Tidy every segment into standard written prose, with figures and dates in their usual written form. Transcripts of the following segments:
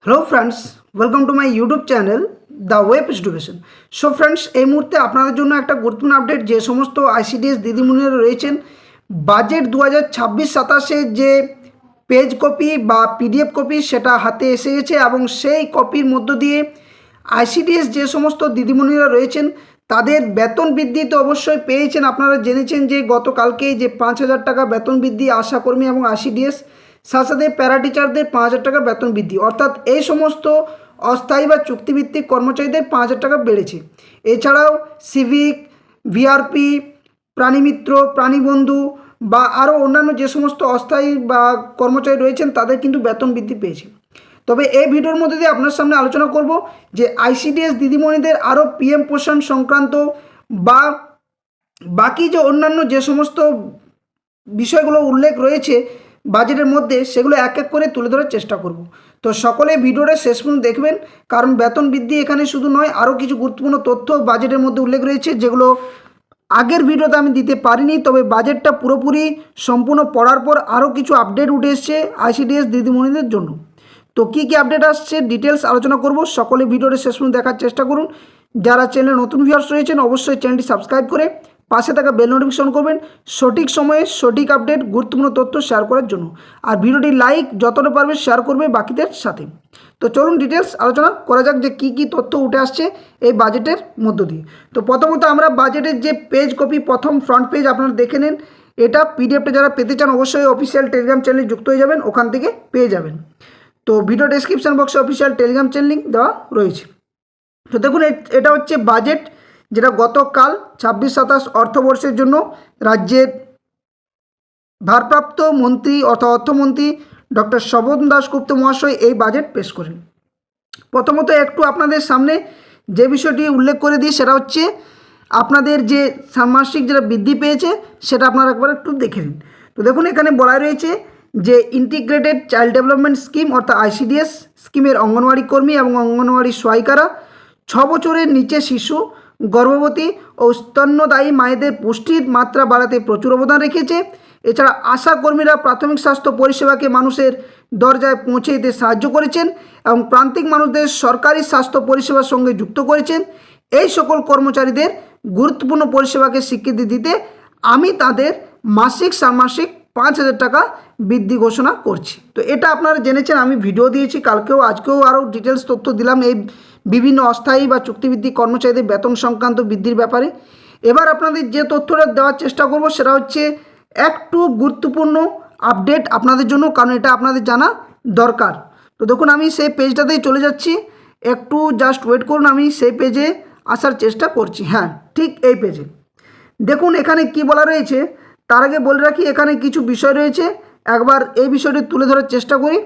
Hello friends, welcome to my YouTube channel the web education. So friends, এই মুহূর্তে আপনাদের জন্য একটা গুরুত্বপূর্ণ আপডেট। যে সমস্ত আইসিডিএস দিদিমণিরা রয়েছেন, বাজেট 2026-27 যে পেজ কপি বা পিডিএফ কপি সেটা হাতে এসে গেছে এবং সেই কপির মধ্য দিয়ে আইসিডিএস যে সমস্ত দিদিমণিরা রয়েছেন তাদের বেতন বৃদ্ধি তো অবশ্যই পেয়েছেন। আপনারা জেনেছেন যে গতকালকেই যে 5,000 টাকা বেতন বৃদ্ধি আশাকর্মী এবং আইসিডিএস, সাথে সাথে প্যারা টিচারদের 5,000 টাকা বেতন বৃদ্ধি, অর্থাৎ এই সমস্ত অস্থায়ী বা চুক্তিভিত্তিক কর্মচারীদের 5,000 টাকা বেড়েছে। এছাড়াও সিভিক, ভিআরপি, প্রাণীমিত্র, প্রাণীবন্ধু বা আরও অন্যান্য যে সমস্ত অস্থায়ী বা কর্মচারী রয়েছেন তাদের কিন্তু বেতন বৃদ্ধি পেয়েছে। তবে এই ভিডিওর মধ্যে দিয়ে আপনার সামনে আলোচনা করব যে আইসিডিএস দিদিমণিদের আরও পিএম পোষণ সংক্রান্ত বা বাকি যে অন্যান্য যে সমস্ত বিষয়গুলো উল্লেখ রয়েছে বাজেটের মধ্যে, সেগুলো এক এক করে তুলে ধরার চেষ্টা করব। তো সকলে ভিডিওটা শেষ পর্যন্ত দেখবেন, কারণ বেতন বৃদ্ধি এখানে শুধু নয়, আরও কিছু গুরুত্বপূর্ণ তথ্য বাজেটের মধ্যে উল্লেখ রয়েছে যেগুলো আগের ভিডিওতে আমি দিতে পারিনি। তবে বাজেটটা পুরোপুরি সম্পূর্ণ পড়ার পর আরও কিছু আপডেট উঠে এসছে আইসিডিএস দিদিমণিদের জন্য। তো কী কী আপডেট আসছে ডিটেলস আলোচনা করব। সকলে ভিডিওটা শেষ পর্যন্ত দেখার চেষ্টা করুন। যারা চ্যানেলে নতুন ভিউয়ার্স রয়েছেন অবশ্যই চ্যানেলটি সাবস্ক্রাইব করে পাশে থাকা বেল নোটিফিকেশন করবেন সঠিক সময়ে সঠিক আপডেট গুরুত্বপূর্ণ তথ্য শেয়ার করার জন্য। আর ভিডিওটি লাইক যতটা পারবে শেয়ার করবে বাকিদের সাথে। তো চলুন ডিটেলস আলোচনা করা যাক যে কী কী তথ্য উঠে আসছে এই বাজেটের মধ্য দিয়ে। তো প্রথমত আমরা বাজেটের যে পেজ কপি প্রথম ফ্রন্ট পেজ আপনারা দেখে নেন। এটা পিডিএফটা যারা পেতে চান অবশ্যই অফিসিয়াল টেলিগ্রাম চ্যানেলে যুক্ত হয়ে যাবেন, ওখান থেকে পেয়ে যাবেন। তো ভিডিও ডেসক্রিপশন বক্সে অফিসিয়াল টেলিগ্রাম চ্যানেল লিঙ্ক দেওয়া রয়েছে। তো দেখুন, এটা হচ্ছে বাজেট যেটা গতকাল 26-27 অর্থবর্ষের জন্য রাজ্যের ভারপ্রাপ্ত মন্ত্রী অর্থাৎ অর্থমন্ত্রী ডক্টর শোভন দাশগুপ্ত মহাশয় এই বাজেট পেশ করেন। প্রথমত একটু আপনাদের সামনে যে বিষয়টি উল্লেখ করে দিই সেটা হচ্ছে আপনাদের যে ষান্মাসিক যেটা বৃদ্ধি পেয়েছে সেটা আপনারা একবার একটু দেখে নিন। তো দেখুন, এখানে বলা রয়েছে যে ইন্টিগ্রেটেড চাইল্ড ডেভেলপমেন্ট স্কিম অর্থাৎ আইসিডিএস স্কিমের অঙ্গনওয়াড়ি কর্মী এবং অঙ্গনওয়াড়ি সহায়িকারা 6 বছরের নিচে শিশু, গর্ভবতী ও স্তন্যদায়ী মায়েদের পুষ্টির মাত্রা বাড়াতে প্রচুর অবদান রেখেছে। এছাড়া আশা কর্মীরা প্রাথমিক স্বাস্থ্য পরিষেবাকে মানুষের দরজায় পৌঁছে দিতে সাহায্য করেছেন এবং প্রান্তিক মানুষদের সরকারি স্বাস্থ্য পরিষেবার সঙ্গে যুক্ত করেছেন। এই সকল কর্মচারীদের গুরুত্বপূর্ণ পরিষেবাকে স্বীকৃতি দিতে আমি তাদের মাসিক ষান্মাসিক 5,000 টাকা বৃদ্ধি ঘোষণা করছি। তো এটা আপনারা জেনেছেন, আমি ভিডিও দিয়েছি কালকেও, আজকেও আরও ডিটেলস তথ্য দিলাম এই বিভিন্ন অস্থায়ী বা চুক্তিভিত্তিক কর্মচারীদের বেতন সংক্রান্ত বৃদ্ধির ব্যাপারে। এবার আপনাদের যে তথ্যটা দেওয়ার চেষ্টা করব সেটা হচ্ছে একটু গুরুত্বপূর্ণ আপডেট আপনাদের জন্য, কারণ এটা আপনাদের জানা দরকার। তো দেখুন, আমি সেই পেজটাতেই চলে যাচ্ছি, একটু জাস্ট ওয়েট করুন, আমি সেই পেজে আসার চেষ্টা করছি। হ্যাঁ, ঠিক এই পেজে দেখুন এখানে কি বলা রয়েছে। তার আগে বলে রাখি এখানে কিছু বিষয় রয়েছে, একবার এই বিষয়টি তুলে ধরার চেষ্টা করি।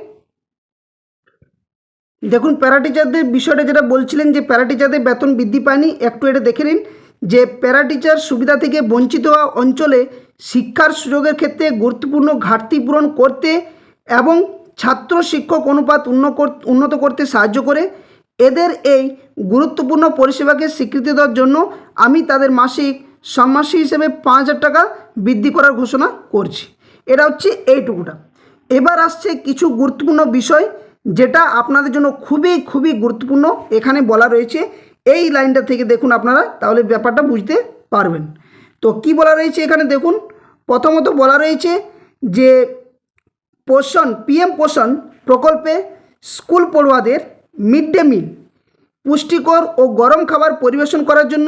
দেখুন, প্যারা টিচারদের বিষয়টা যেটা বলছিলেন যে প্যারা টিচারদের বেতন বৃদ্ধি পায়নি, একটু এটা দেখে নিন যে প্যারা টিচার সুবিধা থেকে বঞ্চিত হওয়া অঞ্চলে শিক্ষার সুযোগের ক্ষেত্রে গুরুত্বপূর্ণ ঘাটতি পূরণ করতে এবং ছাত্র শিক্ষক অনুপাত উন্নত করতে সাহায্য করে। এদের এই গুরুত্বপূর্ণ পরিষেবাকে স্বীকৃতি দেওয়ার জন্য আমি তাদের মাসিক ষান্মাসিক হিসেবে 5,000 টাকা বৃদ্ধি করার ঘোষণা করছি। এটা হচ্ছে এইটুকুটা। এবার আসছে কিছু গুরুত্বপূর্ণ বিষয় যেটা আপনাদের জন্য খুবই খুবই গুরুত্বপূর্ণ। এখানে বলা রয়েছে এই লাইনটা থেকে দেখুন আপনারা, তাহলে ব্যাপারটা বুঝতে পারবেন। তো কি বলা রয়েছে এখানে দেখুন, প্রথমত বলা রয়েছে যে পোষণ পিএম পোষণ প্রকল্পে স্কুল পড়ুয়াদের মিড ডে মিল পুষ্টিকর ও গরম খাবার পরিবেশন করার জন্য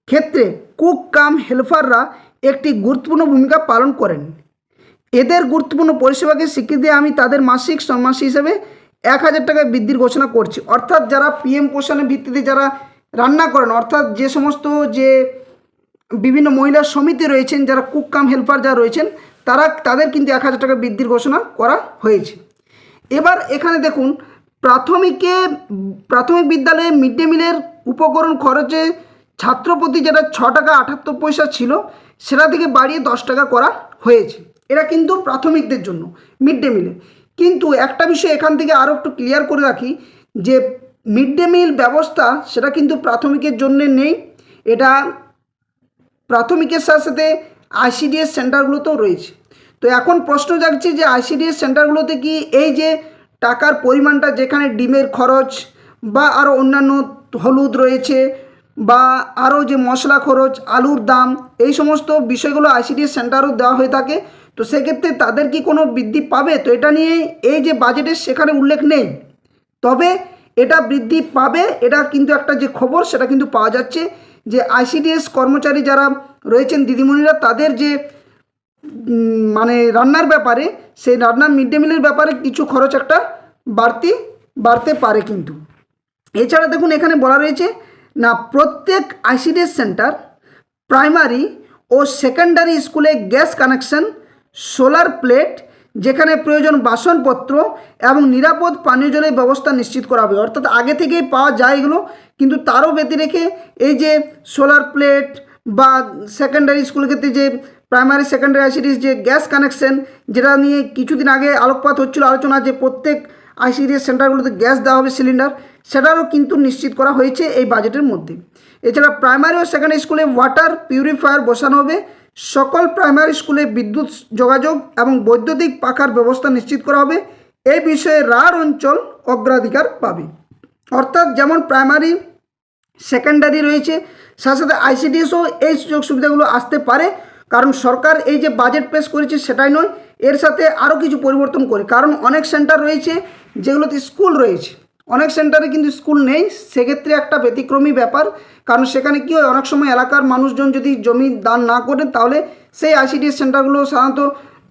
ক্ষেত্রে কুক কাম হেল্পাররা একটি গুরুত্বপূর্ণ ভূমিকা পালন করেন। এদের গুরুত্বপূর্ণ পরিষেবাকে স্বীকৃতি আমি তাদের মাসিক ষান্মাসিক হিসেবে 1,000 টাকা বৃদ্ধির ঘোষণা করছি। অর্থাৎ যারা পিএম পোষণের ভিত্তিতে যারা রান্না করেন, অর্থাৎ যে সমস্ত যে বিভিন্ন মহিলা সমিতি রয়েছেন, যারা কুক কাম হেল্পার যারা রয়েছেন তাদের কিন্তু 1,000 টাকা বৃদ্ধির ঘোষণা করা হয়েছে। এবার এখানে দেখুন, প্রাথমিক বিদ্যালয়ে মিড ডে মিলের উপকরণ খরচে ছাত্রপ্রতি যেটা 6 টাকা 78 পয়সা ছিল সেটা থেকে বাড়িয়ে 10 টাকা করা হয়েছে। এটা কিন্তু প্রাথমিকদের জন্য মিড ডে মিলে। কিন্তু একটা বিষয় এখান থেকে আরও একটু ক্লিয়ার করে রাখি যে মিড ডে মিল ব্যবস্থা সেটা কিন্তু প্রাথমিকের জন্য নেই, এটা প্রাথমিকের সাথে সাথে আইসিডিএস সেন্টারগুলোতেও রয়েছে। তো এখন প্রশ্ন জাগছে যে আইসিডিএস সেন্টারগুলোতে কি এই যে টাকার পরিমাণটা, যেখানে ডিমের খরচ বা আরও অন্যান্য হলুদ রয়েছে বা আরও যে মশলা খরচ, আলুর দাম, এই সমস্ত বিষয়গুলো আইসিডিএস সেন্টারও দেওয়া হয়ে থাকে। তো সেক্ষেত্রে তাদের কি কোনো বৃদ্ধি পাবে? তো এটা নিয়ে এই যে বাজেটের সেখানে উল্লেখ নেই, তবে এটা বৃদ্ধি পাবে, এটা কিন্তু একটা যে খবর সেটা কিন্তু পাওয়া যাচ্ছে যে আইসিডিএস কর্মচারী যারা রয়েছেন দিদিমণিরা, তাদের যে মানে রান্নার ব্যাপারে, সেই রান্নার মিড ডে মিলের ব্যাপারে কিছু খরচ একটা বাড়তে পারে। কিন্তু এছাড়া দেখুন এখানে বলা রয়েছে না, প্রত্যেক আইসিডিএস সেন্টার, প্রাইমারি ও সেকেন্ডারি স্কুলে গ্যাস কানেকশন, সোলার প্লেট, যেখানে প্রয়োজন বাসনপত্র এবং নিরাপদ পানীয় জলের ব্যবস্থা নিশ্চিত করা হবে। অর্থাৎ আগে থেকেই পাওয়া যায় এগুলো, কিন্তু তারও ব্যতি রেখে এই যে সোলার প্লেট বা সেকেন্ডারি স্কুলের ক্ষেত্রে যে প্রাইমারি সেকেন্ডারি আইসিডিএস যে গ্যাস কানেকশন, যেটা নিয়ে কিছুদিন আগে আলোকপাত হচ্ছিল, আলোচনা, যে প্রত্যেক আইসিডিএস সেন্টারগুলোতে গ্যাস দেওয়া হবে, সিলিন্ডার, সেটারও কিন্তু নিশ্চিত করা হয়েছে এই বাজেটের মধ্যে। এছাড়া প্রাইমারি ও সেকেন্ডারি স্কুলে ওয়াটার পিউরিফায়ার বসানো হবে, সকল প্রাইমারি স্কুলে বিদ্যুৎ যোগাযোগ এবং বৈদ্যুতিক পাখার ব্যবস্থা নিশ্চিত করা হবে। এই বিষয়ে রাঢ় অঞ্চল অগ্রাধিকার পাবে। অর্থাৎ যেমন প্রাইমারি সেকেন্ডারি রয়েছে, সাথে সাথে আইসিডিএসও এই সুযোগ সুবিধাগুলো আসতে পারে, কারণ সরকার এই যে বাজেট পেশ করেছে সেটাই নয়, এর সাথে আরও কিছু পরিবর্তন করে। কারণ অনেক সেন্টার রয়েছে যেগুলোতে স্কুল রয়েছে, অনেক সেন্টারে কিন্তু স্কুল নেই, সেক্ষেত্রে একটা ব্যতিক্রমী ব্যাপার। কারণ সেখানে কী হয়, অনেক সময় এলাকার মানুষজন যদি জমি দান না করেন, তাহলে সেই আইসিডিএস সেন্টারগুলো সাধারণত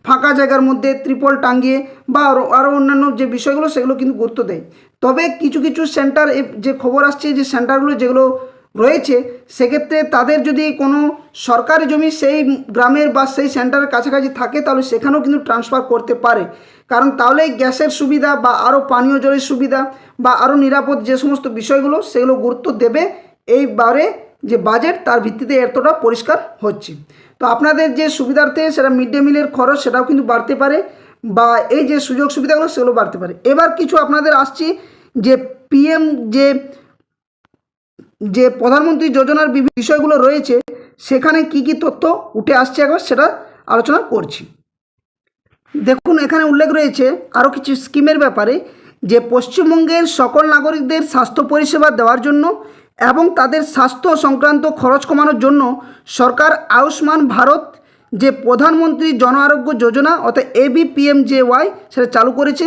ফাঁকা জায়গার মধ্যে ত্রিপল টাঙ্গিয়ে বা আরও অন্যান্য যে বিষয়গুলো সেগুলো কিন্তু গুরুত্ব দেয়। তবে কিছু কিছু সেন্টার, যে খবর আসছে যে সেন্টারগুলো যেগুলো রয়েছে, সেক্ষেত্রে তাদের যদি কোনো সরকারি জমি সেই গ্রামের বা সেই সেন্টারের কাছাকাছি থাকে, তাহলে সেখানেও কিন্তু ট্রান্সফার করতে পারে। কারণ তাহলে গ্যাসের সুবিধা বা আরও পানীয় জলের সুবিধা বা আরও নিরাপদ যে সমস্ত বিষয়গুলো, সেগুলো গুরুত্ব দেবে এইবারে যে বাজেট, তার ভিত্তিতে এতটা পরিষ্কার হচ্ছে। তো আপনাদের যে সুবিধার্থে সেটা মিড ডে মিলের খরচ সেটাও কিন্তু বাড়তে পারে, বা এই যে সুযোগ সুবিধাগুলো সেগুলো বাড়তে পারে। এবার কিছু আপনাদের আসছি যে পিএম যে প্রধানমন্ত্রী যোজনার বিভিন্ন বিষয়গুলো রয়েছে, সেখানে কি কি তথ্য উঠে আসছে একবার সেটা আলোচনা করছি। দেখুন এখানে উল্লেখ রয়েছে আরও কিছু স্কিমের ব্যাপারে, যে পশ্চিমবঙ্গের সকল নাগরিকদের স্বাস্থ্য পরিষেবা দেওয়ার জন্য এবং তাদের স্বাস্থ্য সংক্রান্ত খরচ কমানোর জন্য সরকার আয়ুষ্মান ভারত যে প্রধানমন্ত্রী জন আরোগ্য যোজনা অর্থাৎ ABPMJY সেটা চালু করেছে।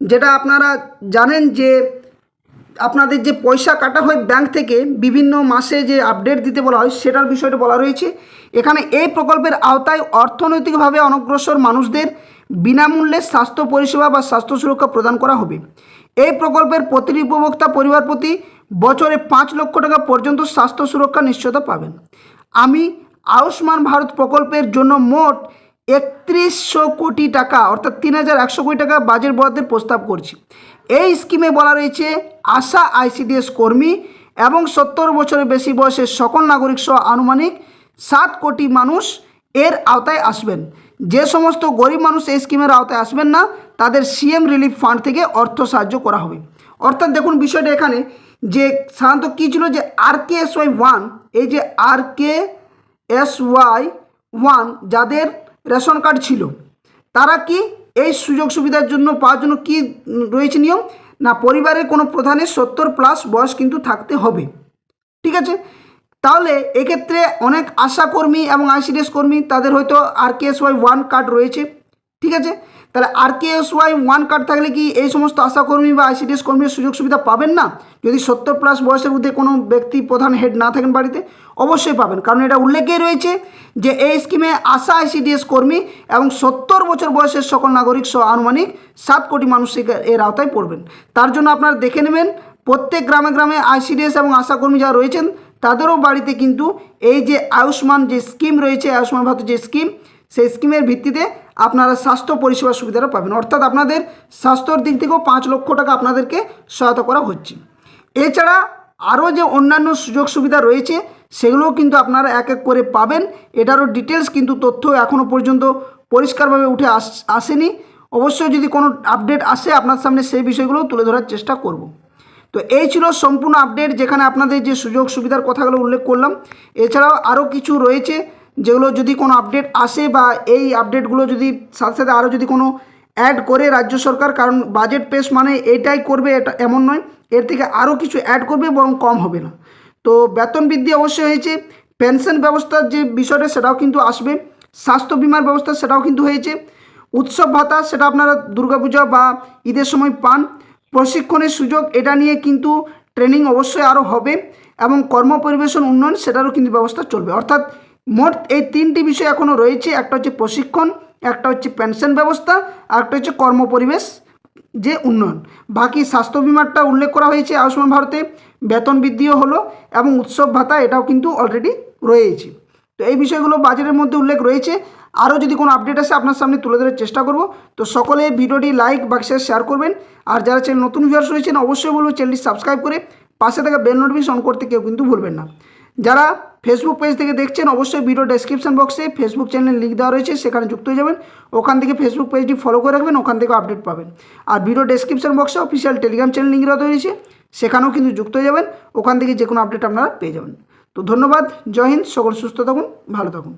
যেটা আপনারা জানেন যে আপনাদের যে পয়সা কাটা হয় ব্যাংক থেকে বিভিন্ন মাসে যে আপডেট দিতে বলা হয়, সেটার বিষয়টা বলা রয়েছে এখানে। এই প্রকল্পের আওতায় অর্থনৈতিকভাবে অনগ্রসর মানুষদের বিনামূল্যে স্বাস্থ্য পরিষেবা বা স্বাস্থ্য সুরক্ষা প্রদান করা হবে। এই প্রকল্পের প্রতিটি উপভোক্তা পরিবার প্রতি বছরে 5 লক্ষ টাকা পর্যন্ত স্বাস্থ্য সুরক্ষা নিশ্চয়তা পাবেন। আমি আয়ুষ্মান ভারত প্রকল্পের জন্য মোট 3100 কোটি টাকা অর্থাৎ 3100 কোটি টাকা বাজেট বরাদ্দের প্রস্তাব করছি। এই স্কিমে বলা রয়েছে আশা আইসিডিএস কর্মী এবং 70 বছরের বেশি বয়সের সকল নাগরিক সহ আনুমানিক 7 কোটি মানুষ এর আওতায় আসবেন। যে সমস্ত গরিব মানুষ এই স্কিমের আওতায় আসবেন না, তাদের সিএম রিলিফ ফান্ড থেকে অর্থ সাহায্য করা হবে। অর্থাৎ দেখুন বিষয়টা এখানে যে সাধারণত কী ছিল, যে RKSY1, এই যে RKSY1 যাদের রেশন কার্ড ছিল, তারা কি এই সুযোগ সুবিধার জন্য পাওয়ার জন্য কি রয়েছে নিয়ম, না পরিবারের কোনো প্রধানের 70+ বয়স কিন্তু থাকতে হবে। ঠিক আছে, তাহলে এক্ষেত্রে অনেক আশাকর্মী এবং আইসিডিএস কর্মী তাদের হয়তো RKSY1 কার্ড রয়েছে। ঠিক আছে, তাহলে RKSY1 কার্ড থাকলে কি এই সমস্ত আশাকর্মী বা আইসিডিএস কর্মীর সুযোগ সুবিধা পাবেন না? যদি 70+ বয়সের মধ্যে কোনো ব্যক্তি প্রধান হেড না থাকেন বাড়িতে, অবশ্যই পাবেন। কারণ এটা উল্লেখেই রয়েছে যে এই স্কিমে আশা আইসিডিএস কর্মী এবং 70 বছর বয়সের সকল নাগরিক সহ আনুমানিক 7 কোটি মানুষ এর আওতায় পড়বেন। তার জন্য আপনারা দেখে নেবেন প্রত্যেক গ্রামে গ্রামে আইসিডিএস এবং আশাকর্মী যারা রয়েছেন তাদেরও বাড়িতে কিন্তু এই যে আয়ুষ্মান যে স্কিম রয়েছে, আয়ুষ্মান ভারত যে স্কিম, সেই স্কিমের ভিত্তিতে আপনারা স্বাস্থ্য পরিষেবা সুবিধাটা পাবেন। অর্থাৎ আপনাদের স্বাস্থ্যর দিক থেকেও 5 লক্ষ টাকা আপনাদেরকে সহায়তা করা হচ্ছে। এছাড়া আরও যে অন্যান্য সুযোগ সুবিধা রয়েছে সেগুলোও কিন্তু আপনারা এক এক করে পাবেন। এটারও ডিটেলস কিন্তু তথ্য এখনও পর্যন্ত পরিষ্কারভাবে উঠে আসেনি। অবশ্যই যদি কোনো আপডেট আসে আপনার সামনে সেই বিষয়গুলো তুলে ধরার চেষ্টা করব। তো এই ছিল সম্পূর্ণ আপডেট, যেখানে আপনাদের যে সুযোগ সুবিধার কথাগুলো উল্লেখ করলাম। এছাড়াও আরও কিছু রয়েছে যেগুলো যদি কোনো আপডেট আসে বা এই আপডেটগুলো যদি সাথে সাথে আরও যদি কোনো অ্যাড করে রাজ্য সরকার, কারণ বাজেট পেশ মানে এটাই করবে এটা এমন নয়, এর থেকে আরও কিছু অ্যাড করবে, বরং কম হবে না। তো বেতন বৃদ্ধি অবশ্যই হয়েছে, পেনশন ব্যবস্থার যে বিষয়টা সেটাও কিন্তু আসবে, স্বাস্থ্য বিমার ব্যবস্থা সেটাও কিন্তু হয়েছে, উৎসব ভাতা সেটা আপনারা দুর্গাপূজা বা ঈদের সময় পান, প্রশিক্ষণের সুযোগ এটা নিয়ে কিন্তু ট্রেনিং অবশ্যই আরও হবে, এবং কর্মপরিবেশন উন্নয়ন সেটারও কিন্তু ব্যবস্থা চলবে। অর্থাৎ মোট এই 3টি বিষয় এখনও রয়েছে, একটা হচ্ছে প্রশিক্ষণ, একটা হচ্ছে পেনশন ব্যবস্থা, আর একটা হচ্ছে কর্মপরিবেশ যে উন্নয়ন। বাকি স্বাস্থ্য বিমারটা উল্লেখ করা হয়েছে আয়ুষ্মান ভারতে, বেতন বৃদ্ধিও হলো, এবং উৎসব ভাতা এটাও কিন্তু অলরেডি রয়েছে। তো এই বিষয়গুলো বাজেটের মধ্যে উল্লেখ রয়েছে। আরও যদি কোনো আপডেট আসে আপনার সামনে তুলে ধরার চেষ্টা করব। তো সকলে ভিডিওটি লাইক বা শেয়ার করবেন, আর যারা চ্যানেল নতুন ভিউয়ার্স রয়েছেন অবশ্যই বলবো চ্যানেলটি সাবস্ক্রাইব করে পাশে থাকা বেল নোটিফিকেশন অন করতে কেউ কিন্তু ভুলবেন না। যারা ফেসবুক পেজ থেকে দেখছেন অবশ্যই ভিডিও ডেসক্রিপশন বক্সে ফেসবুক চ্যানেল লিঙ্ক দেওয়া রয়েছে, সেখানে যুক্ত হয়ে যাবেন, ওখান থেকে ফেসবুক পেজটি ফলো করে রাখবেন, ওখান থেকে আপডেট পাবেন। আর ভিডিও ডেসক্রিপশন বক্সে অফিসিয়াল টেলিগ্রাম চ্যানেল লিঙ্ক দেওয়া রয়েছে, সেখানেও কিন্তু যুক্ত হয়ে যাবেন, ওখান থেকে যে কোনো আপডেট আপনারা পেয়ে যাবেন। তো ধন্যবাদ, জয় হিন্দ, সকল সুস্থ থাকুন, ভালো থাকুন।